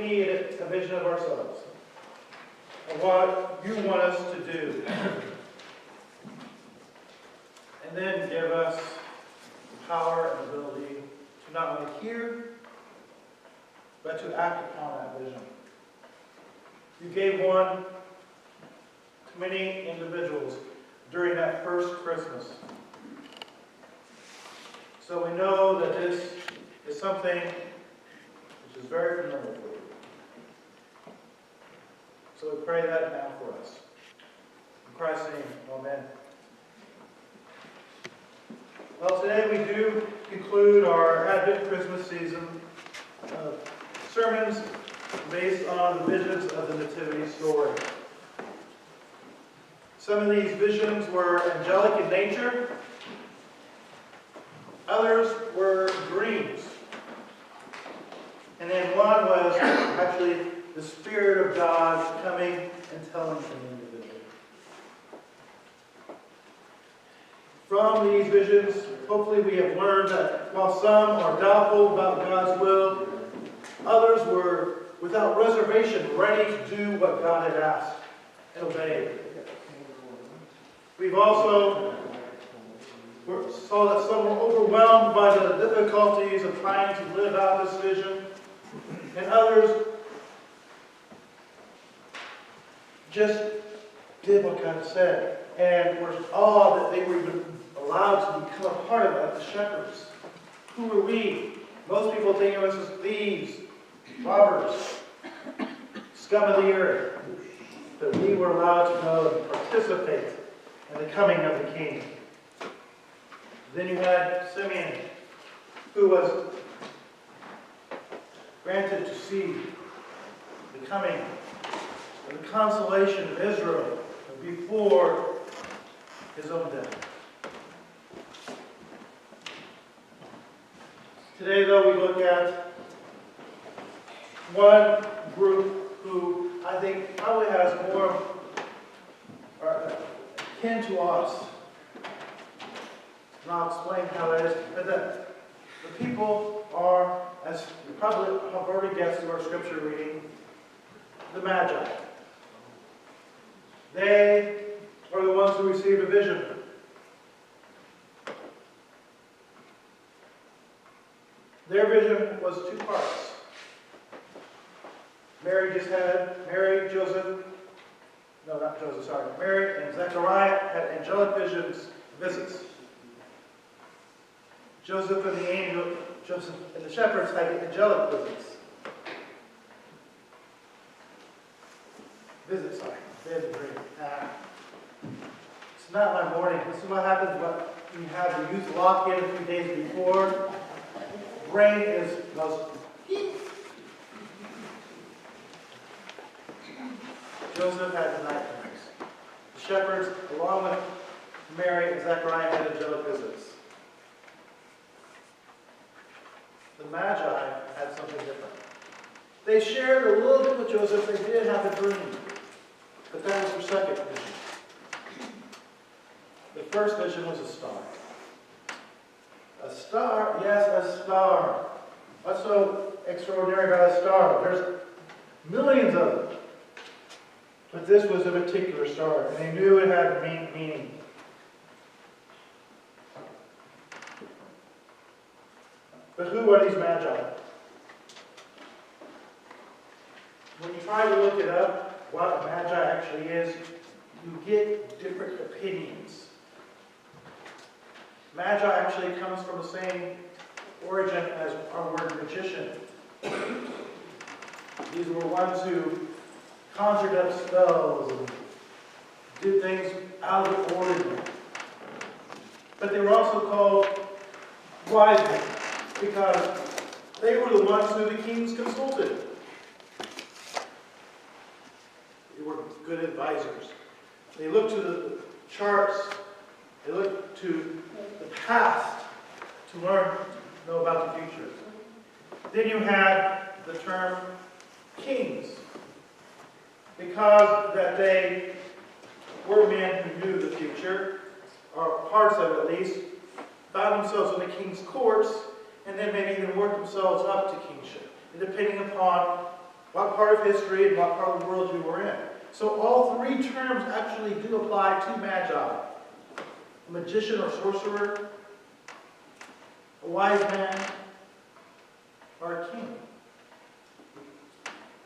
need a vision of ourselves, of what you want us to do. And then give us the power and ability to not only hear, but to act upon that vision. You gave one to many individuals during that first Christmas. So we know that this is something which is very familiar for you. So we pray that now for us. In Christ's name, amen. Well, today we do conclude our Advent Christmas season of sermons based on the visions of the Nativity story. Some of these visions were angelic in nature. Others were dreams. And then one was actually the Spirit of God coming and telling an individual. From these visions, hopefully we have learned that while some are doubtful about God's will, others were without reservation ready to do what God had asked and obeyed. We've also saw that some were overwhelmed by the difficulties of trying to live out this vision, and others just did what God said and were awed that they were even allowed to become a part of it, like the shepherds. Who were we? Most people think of us as thieves, robbers, scum of the earth. But we were allowed to go and participate in the coming of the King. Then you had Simeon, who was granted to see the coming and the consolation of Israel before his own death. Today, though, we look at one group who I think probably has more akin to us. And I'll explain how that is. But the people are, as you probably have already guessed through our scripture reading, the magi. They are the ones who received a vision. Their vision was two parts. Mary and Zechariah had angelic visits. Joseph and the shepherds had angelic visits. They had a dream. It's not my morning. This is what happens when you have the youth lock in a few days before. Brain goes. Joseph had the nightmares. The shepherds, along with Mary and Zechariah, had angelic visits. The magi had something different. They shared a little bit with Joseph. They did have a dream. But that was their second vision. The first vision was a star. A star? Yes, a star. What's so extraordinary about a star? There's millions of them. But this was a particular star, and they knew it had meaning. But who are these magi? When you try to look it up, what a magi actually is, you get different opinions. Magi actually comes from the same origin as our word magician. These were ones who conjured up spells and did things out of the ordinary. But they were also called wise men because they were the ones who the kings consulted. They were good advisors. They looked to the charts. They looked to the past to learn, to know about the future. Then you had the term kings, because that they were men who knew the future, or parts of it at least, found themselves in the king's courts, and then maybe even worked themselves up to kingship. And depending upon what part of history and what part of the world you were in. So all three terms actually do apply to magi. A magician or sorcerer, a wise man, or a king.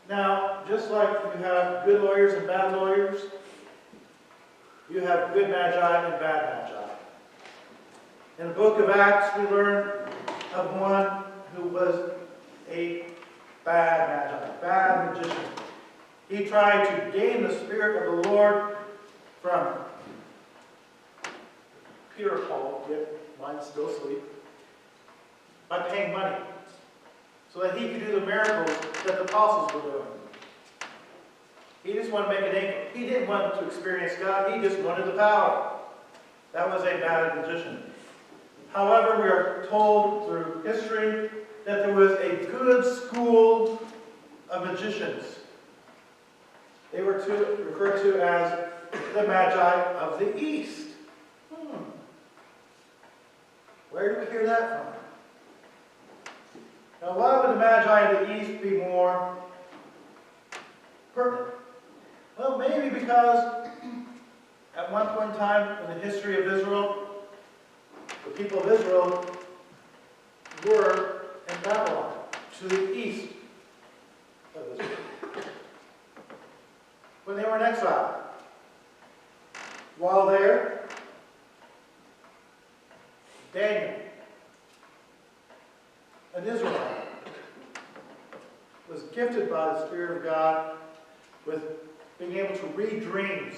Now, just like you have good lawyers and bad lawyers, you have good magi and bad magi. In the book of Acts, we learn of one who was a bad magi, bad magician. He tried to gain the Spirit of the Lord from Peter or Paul, yet mine's still asleep, by paying money, so that he could do the miracles that the apostles were doing. He just wanted to make an income. He didn't want to experience God. He just wanted the power. That was a bad magician. However, we are told through history that there was a good school of magicians. They were referred to as the Magi of the East. Where do we hear that from? Now, why would the Magi of the East be more pertinent? Well, maybe because at one point in time in the history of Israel, the people of Israel were in Babylon, to the east of Israel, when they were in exile. While there, Daniel, an Israelite, was gifted by the Spirit of God with being able to read dreams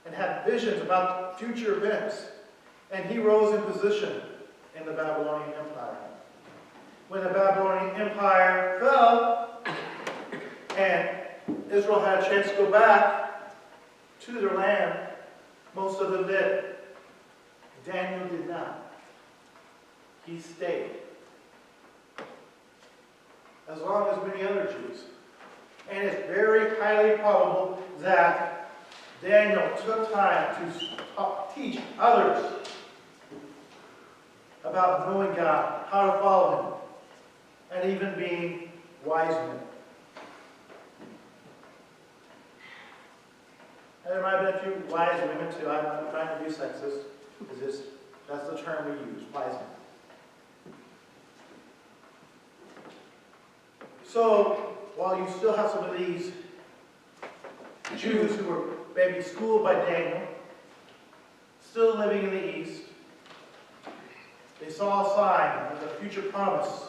and have visions about future events. And he rose in position in the Babylonian Empire. When the Babylonian Empire fell, and Israel had a chance to go back to their land, most of them did. Daniel did not. He stayed. As long as many other Jews. And it's very highly probable that Daniel took time to teach others about knowing God, how to follow Him, and even being wise men. And there might have been a few wise women too. I'm not trying to be sexist, because that's the term we use, wise men. So, while you still have some of these Jews who were maybe schooled by Daniel, still living in the East, they saw a sign of the future promise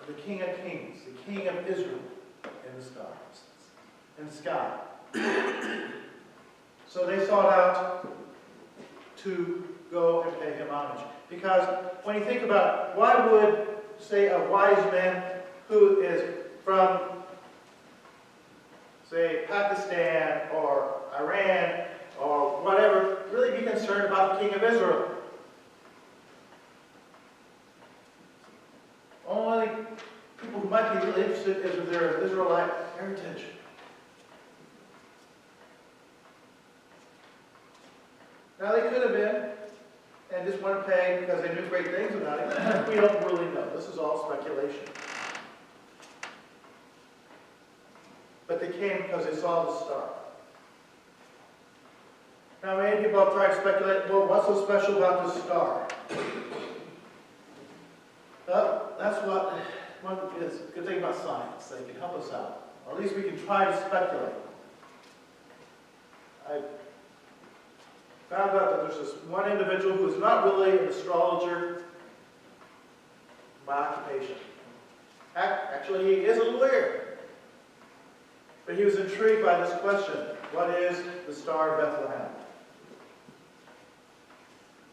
of the King of Kings, the King of Israel in the sky. So they sought out to go and pay him homage. Because when you think about it, why would, say, a wise man who is from, say, Pakistan or Iran or whatever, really be concerned about the King of Israel? Only people who might be really interested is with their Israelite heritage. Now, they could have been, and just want to pay because they knew great things about him. We don't really know. This is all speculation. But they came because they saw the star. Now, many people have tried to speculate, well, what's so special about this star? Well, that's what one is a good thing about science. They can help us out. Or at least we can try to speculate. I found out that there's this one individual who is not really an astrologer by occupation. Actually, he is a lawyer. But he was intrigued by this question. What is the Star of Bethlehem?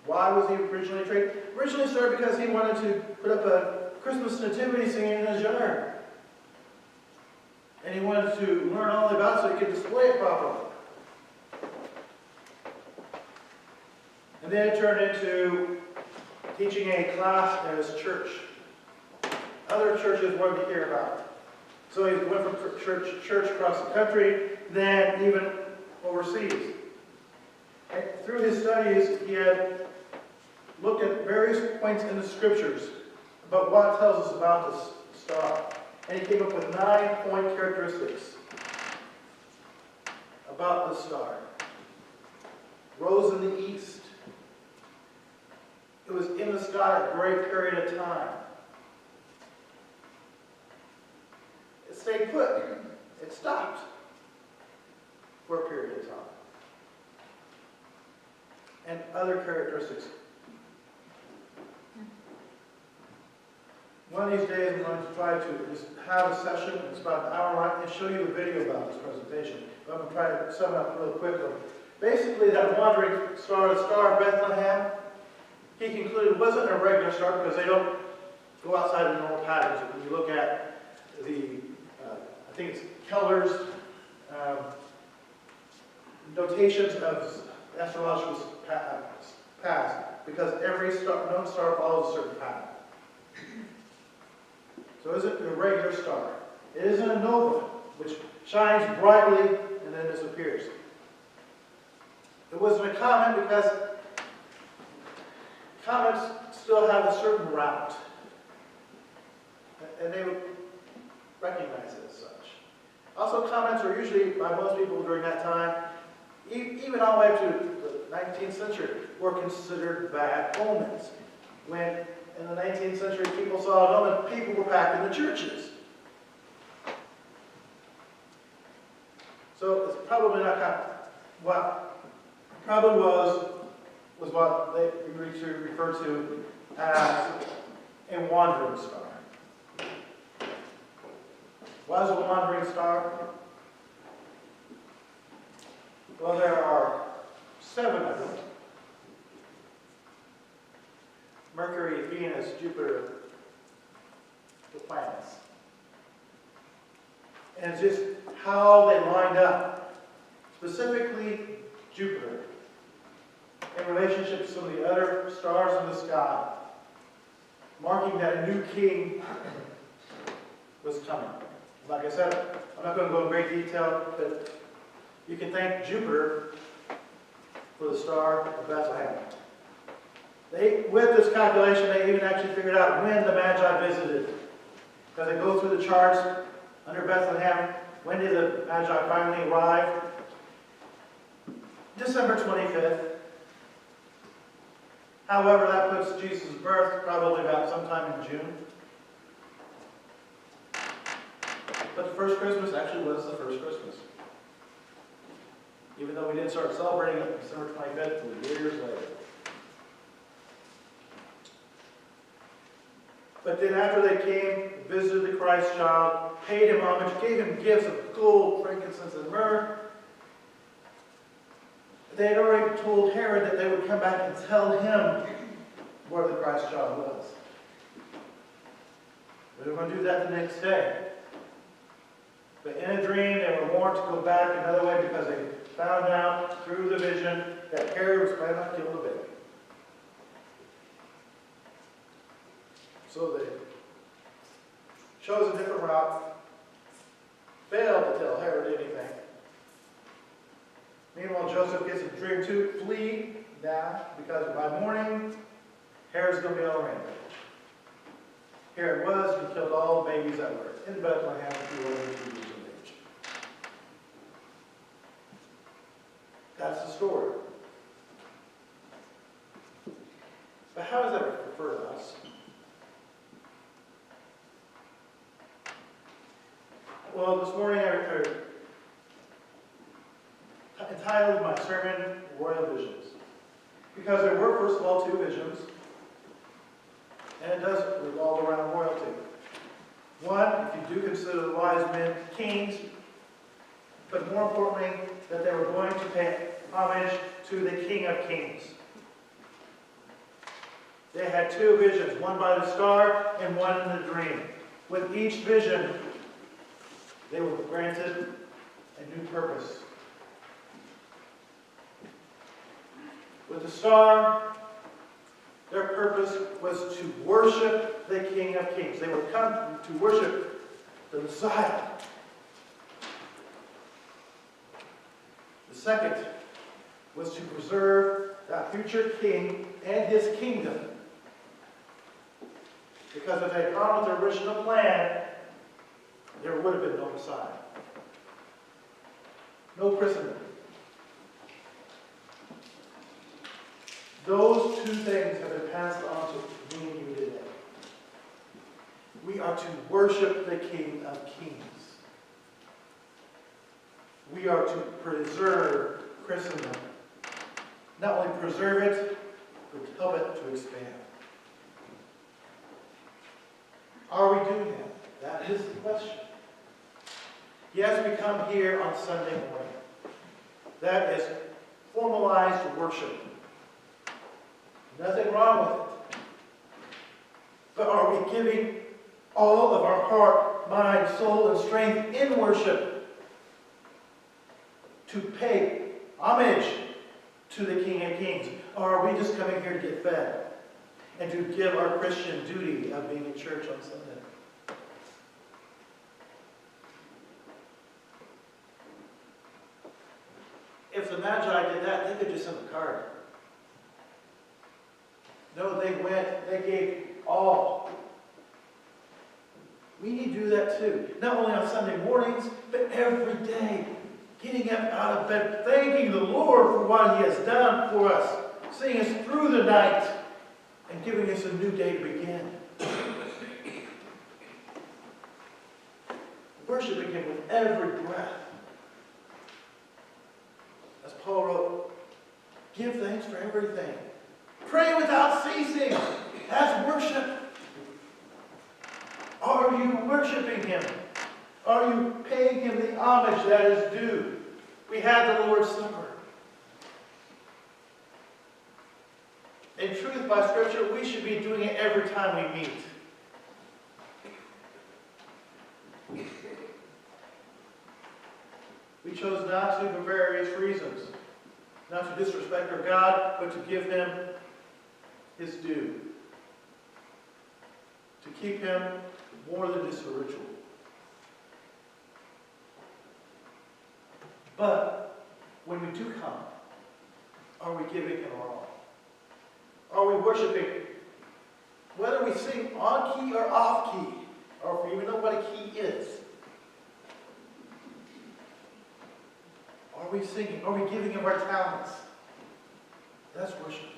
Why was he originally intrigued? Originally it started because he wanted to put up a Christmas nativity scene in his yard. And he wanted to learn all about it so he could display it properly. And then it turned into teaching a class at his church. Other churches wanted to hear about it. So he went from church to church across the country, then even overseas. And through his studies, he had looked at various points in the scriptures But what tells us about this star? And he came up with 9 point characteristics about the star. Rose in the east. It was in the sky a great period of time. It stayed put. It stopped for a period of time. And other characteristics. One of these days I'm going to try to just have a session, it's about an hour long, and show you a video about this presentation. But I'm going to try to sum it up real quickly. Basically, that wandering star, the Star of Bethlehem, he concluded wasn't a regular star because they don't go outside the normal patterns. When you look at the, I think it's Keller's notations of astrological past, because every known star follows a certain pattern. So it isn't a regular star. It isn't a nova, which shines brightly and then disappears. It wasn't a comet because comets still have a certain route, and they would recognize it as such. Also, comets are usually, by most people during that time, even all the way up to the 19th century, were considered bad omens. When in the 19th century people saw an omen, people were packed in the churches. So it's probably not common. What probably was what they refer to as a wandering star. What is a wandering star? Well, there are 7 of them. Mercury, Venus, Jupiter, the planets. And it's just how they lined up. Specifically, Jupiter, in relationship to some of the other stars in the sky, marking that a new king was coming. Like I said, I'm not going to go in great detail, but you can thank Jupiter for the Star of Bethlehem. With this calculation, they even actually figured out when the Magi visited. Because they go through the charts under Bethlehem. When did the Magi finally arrive? December 25th. However, that puts Jesus' birth probably about sometime in June. But the first Christmas actually was the first Christmas. Even though we didn't start celebrating it December 25th until years later. But then after they came, visited the Christ child, paid him homage, gave him gifts of gold, frankincense, and myrrh, they had already told Herod that they would come back and tell him where the Christ child was. They were going to do that the next day. But in a dream, they were warned to go back another way because they found out through the vision that Herod was planning on killing the baby. So they chose a different route, failed to tell Herod anything. Meanwhile, Joseph gets a dream to flee now because by morning, Herod's going to be on the rampage. Herod was, he killed all the babies that were in Bethlehem who were over 2 years of age. That's the story. But how does that refer to us? Well, this morning I entitled my sermon, Royal Visions. Because there were, first of all, 2 visions. And it does revolve around royalty. One, if you do consider the wise men kings, but more importantly, that they were going to pay homage to the King of Kings. They had 2 visions, one by the star and one in the dream. With each vision, they were granted a new purpose. With the star, their purpose was to worship the King of Kings. They would come to worship the Messiah. The second was to preserve that future king and his kingdom. Because if they had gone with their original plan, there would have been no Messiah. No Christendom. Those two things have been passed on to me and you today. We are to worship the King of Kings. We are to preserve Christendom. Not only preserve it, but help it to expand. Are we doing that? That is the question. Yes, we come here on Sunday morning. That is formalized worship. Nothing wrong with it. But are we giving all of our heart, mind, soul, and strength in worship to pay homage to the King of Kings? Or are we just coming here to get fed and to give our Christian duty of being in church on Sunday? If the Magi did that, they could just send a card. No, they went, they gave all. We need to do that too. Not only on Sunday mornings, but every day. Getting up out of bed, thanking the Lord for what He has done for us, seeing us through the night, and giving us a new day to begin. Worshiping Him with every breath. As Paul wrote, give thanks for everything. Pray without ceasing. That's worship. Are you worshiping Him? Are you paying Him the homage that is due? We had the Lord's Supper. In truth, by Scripture, we should be doing it every time we meet. We chose not to for various reasons. Not to disrespect our God, but to give Him His due. To keep Him more than just a ritual. But when we do come, are we giving Him our all? Are we worshiping? Whether we sing on key or off key, or if we even know what a key is. Are we singing? Are we giving Him our talents? That's worship.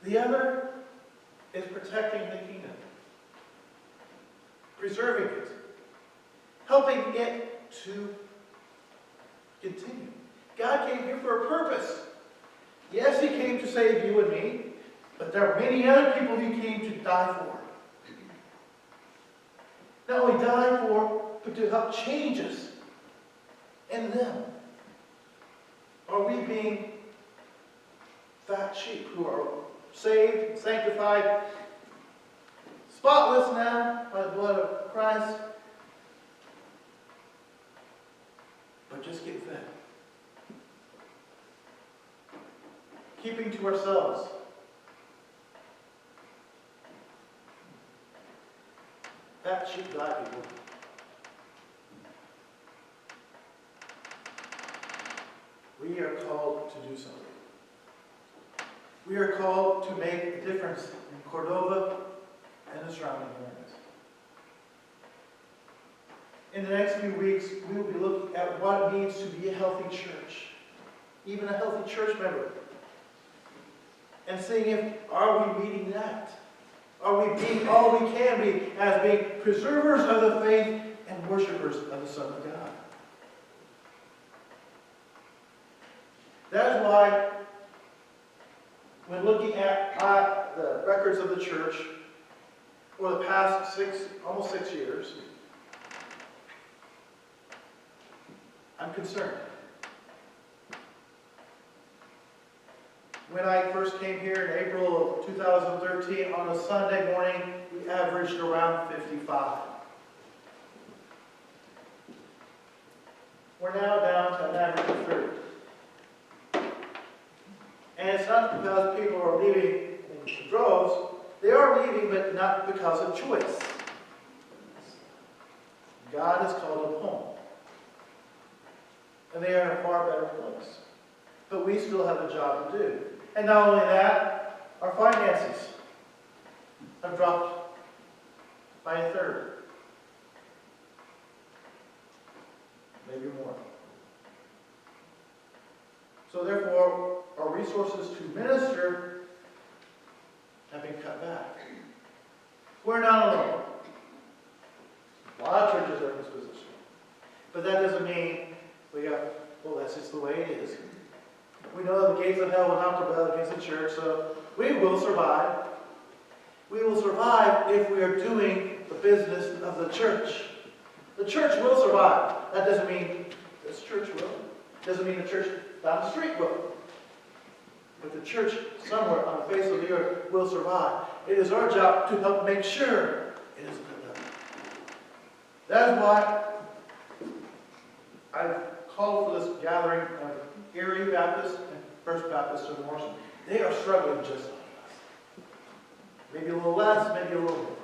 The other is protecting the kingdom. Preserving it. Helping it to continue. God came here for a purpose. Yes, He came to save you and me, but there are many other people He came to die for. Not only die for, but to help change us and them. Are we being fat sheep who are saved, sanctified, spotless now by the blood of Christ, but just get fed? Keeping to ourselves. Fat sheep die, people. We are called to do something. We are called to make a difference in Cordova and the surrounding areas. In the next few weeks, we will be looking at what it means to be a healthy church, even a healthy church member, and seeing if are we meeting that. Are we being all we can be as being preservers of the faith and worshipers of the Son of God? That is why, when looking at the records of the church for the past almost six years, I'm concerned. When I first came here in April of 2013, on a Sunday morning, we averaged around 55. We're now down to an average of 30. And it's not because people are leaving in droves. They are leaving, but not because of choice. God has called them home. And they are in a far better place. But we still have a job to do. And not only that, Our finances have dropped by a third. Maybe more. So therefore, our resources to minister have been cut back. We're not alone. A lot of churches are in this position. But that doesn't mean well, that's just the way it is. We know that the gates of hell will not prevail against the church, so we will survive. We will survive if we are doing the business of the church. The church will survive. That doesn't mean this church will. Doesn't mean the church down the street will. But the church somewhere on the face of the earth will survive. It is our job to help make sure it is done. That is why I've called for this gathering of Erie Baptist and First Baptist in Morrison. They are struggling just like us. Maybe a little less, maybe a little more.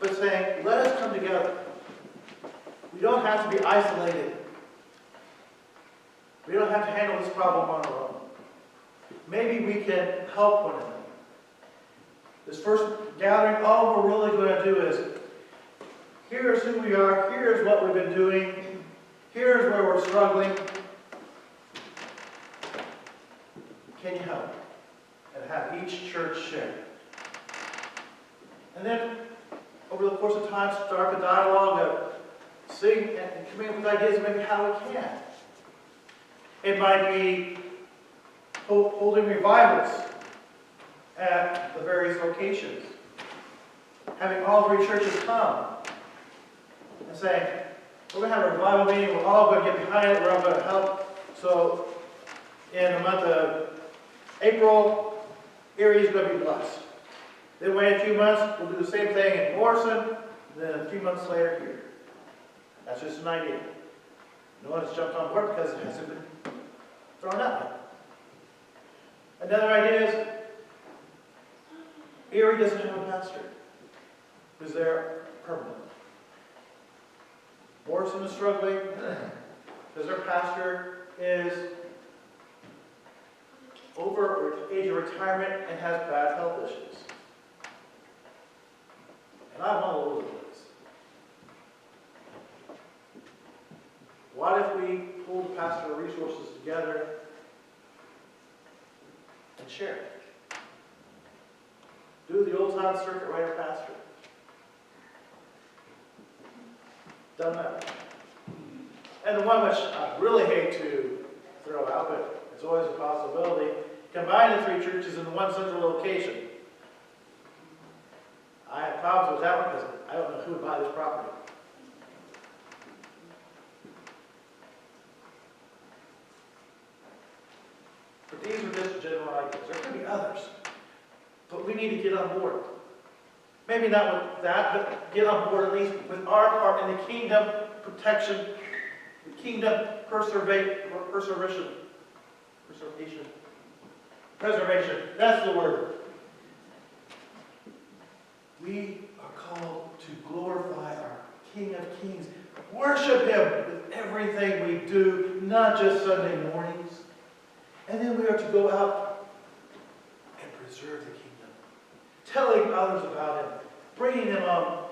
But saying, let us come together. We don't have to be isolated. We don't have to handle this problem on our own. Maybe we can help one another. This first gathering, all we're really going to do is, here's who we are, here's what we've been doing, here's where we're struggling. Can you help? And have each church share. And then, over the course of time, start the dialogue of seeing and coming up with ideas of maybe how we can. It might be holding revivals at the various locations. Having all three churches come and saying, we're going to have a revival meeting, we're all going to get behind it, we're all going to help. So, in the month of April, Erie is going to be blessed. Then wait a few months, we'll do the same thing in Morrison, then a few months later here. That's just an idea. No one has jumped on board because it hasn't been thrown out yet. Another idea is, Erie doesn't have a pastor who's there permanently. Morrison is struggling because their pastor is over age of retirement and has bad health issues. And I'm all over the place. What if we pull the pastoral resources together and share it? Do the old-time circuit rider pastor. Done that. And the one which I really hate to throw out, but it's always a possibility, combine the three churches in one central location. I have problems with that one because I don't know who would buy this property. But these are just general ideas. There could be others. But we need to get on board. Maybe not with that, but get on board at least with our part in the kingdom protection, the kingdom preservation. That's the word. We are called to glorify our King of Kings. Worship Him with everything we do, not just Sunday mornings. And then we are to go out and preserve the kingdom. Telling others about Him. Bringing them on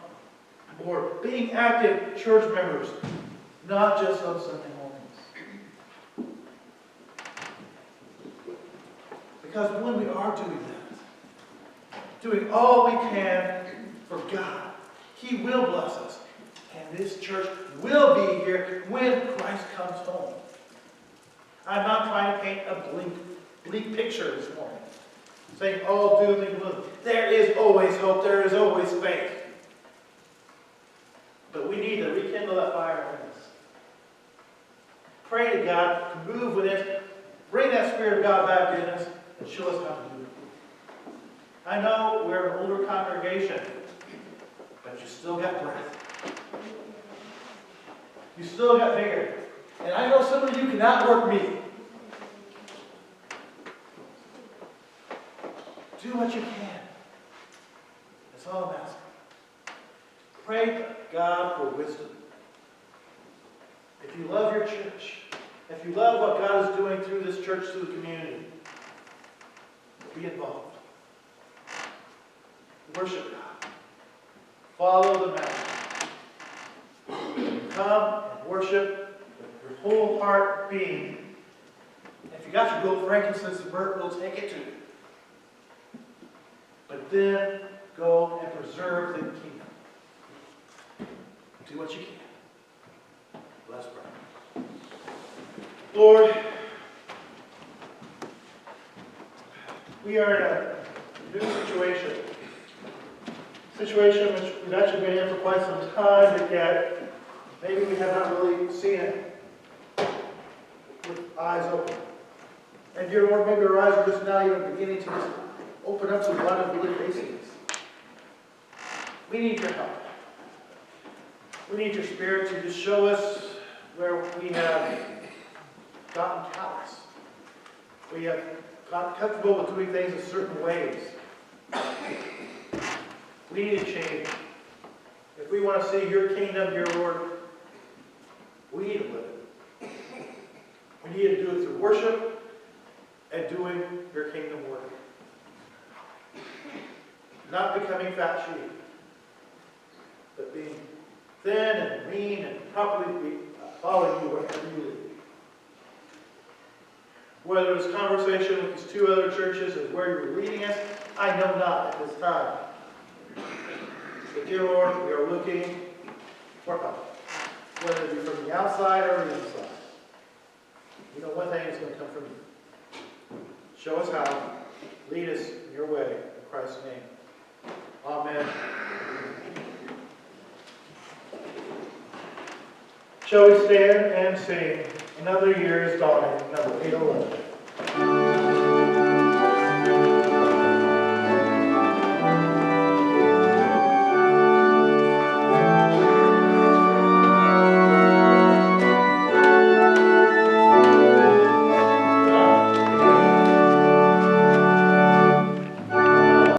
board. Being active church members. Not just on Sunday mornings. Because when we are doing that, doing all we can for God, He will bless us. And this church will be here when Christ comes home. I'm not trying to paint a bleak picture this morning. Saying all doom and gloom. There is always hope. There is always faith. But we need to rekindle that fire in us. Pray to God to move within us. Bring that Spirit of God back in us and show us how to do it. I know we're an older congregation, but you still got breath. You still got vigor. And I know some of you cannot work me. Do what you can. That's all I'm asking. Pray God for wisdom. If you love your church, if you love what God is doing through this church, through the community, Be involved. Worship God. Follow the message. Come and worship with your whole heart being. If you got your gold, frankincense, and myrrh, we'll take it to you. But then go and preserve the kingdom. Do what you can. Let's pray. Lord, we are in a new situation. Situation which we've actually been in for quite some time, but yet maybe we have not really seen it with eyes open. And dear Lord, maybe our eyes are just now even beginning to just open up to what is really facing us. We need your help. We need your Spirit to just show us where we have gotten callous. We have gotten comfortable with doing things in certain ways. We need to change. If we want to see your kingdom, dear Lord, we need to live it. We need to do it through worship and doing your kingdom work. Not becoming fat sheep, but being thin and lean and properly following you wherever you lead. Whether it's conversation with these two other churches and where you're leading us, I know not at this time. But dear Lord, we are looking for help, whether it be from the outside or the inside. You know one thing is going to come from you. Show us how. Lead us in your way. In Christ's name. Amen. Shall we stand and sing Another Year is Dawning, number 811.